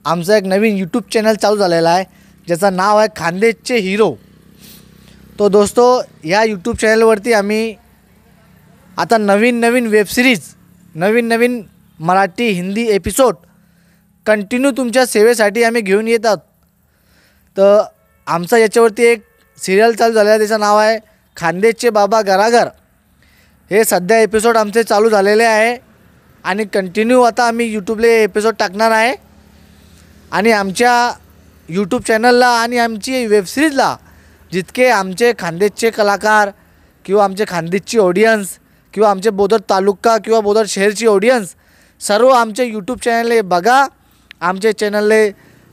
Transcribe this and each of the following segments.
आमचा एक नवीन YouTube channel चालू झालेला आहे ज्याचं नाव आहे खानदेशचे हिरो। तो दोस्तो या यूट्यूब चॅनलवरती आम्ही आता नवीन वेबसिरीज नवीन मराठी हिंदी एपिसोड कंटिन्यू तुमच्या सेवेसाठी आम्ही घेऊन येतात। तर आमचा याच्यावरती एक सिरियल चालू झालेला आहे, त्याचं नाव आहे खानदेशचे बाबा घराघर। हे सध्या एपिसोड आमचे चालू झालेले आहे आणि कंटिन्यू आता आम्ही यूट्यूबला एपिसोड टाकणार आहे। आणि आमच्या यूट्यूब चॅनलला आणि आमची वेबसिरीजला जितके आमचे खानदेशचे कलाकार किंवा आमचे खानदेशची ऑडियन्स किंवा आमचे बोदर तालुका किंवा बोदर शहरची ऑडियन्स सर्व आमचे यूट्यूब चॅनलला बघा, आमचे चॅनलला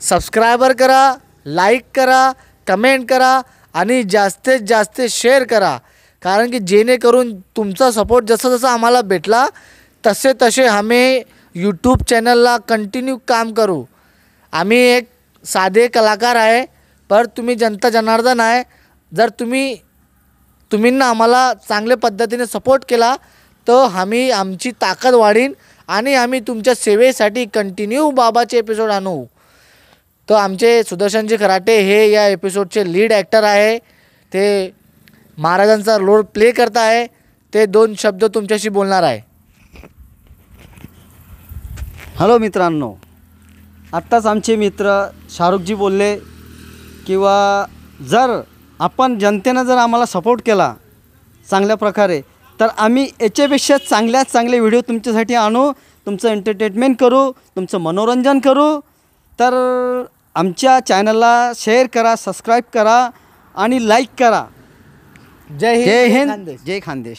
सबस्क्रायबर करा, लाईक करा, कमेंट करा आणि जास्तीत जास्त शेअर करा। कारण की जेणेकरून तुमचा सपोर्ट जसं आम्हाला भेटला तसे आम्ही यूट्यूब चॅनलला कंटिन्यू काम करू। आम्ही एक साधे कलाकार आहे, पर तुम्ही जनता जनार्दन आहे। जर तुम्हींना आम्हाला चांगल्या पद्धतीने सपोर्ट केला तर आम्ही आमची ताकद वाढीन आणि आम्ही तुमच्या सेवेसाठी कंटिन्यू बाबाचे एपिसोड आणू। तर आमचे सुदर्शनजी खराटे हे या एपिसोडचे लीड ॲक्टर आहे, ते महाराजांचा रोल प्ले करत आहे। ते 2 शब्द तुमच्याशी बोलणार आहे। हॅलो मित्रांनो, आत्ताच आमचे मित्र शाहरुखजी बोलले किंवा जर आपण जनतेनं जर आम्हाला सपोर्ट केला चांगल्या प्रकारे तर आम्ही याच्यापेक्षा चांगले व्हिडिओ तुमच्यासाठी आणू, तुमचं एंटरटेनमेंट करू, तुमचं मनोरंजन करू। तर आमच्या चॅनलला शेअर करा, सबस्क्राईब करा आणि लाईक करा। जय हिंद, जय जय हिंद, खानदेश। जय खानदेश।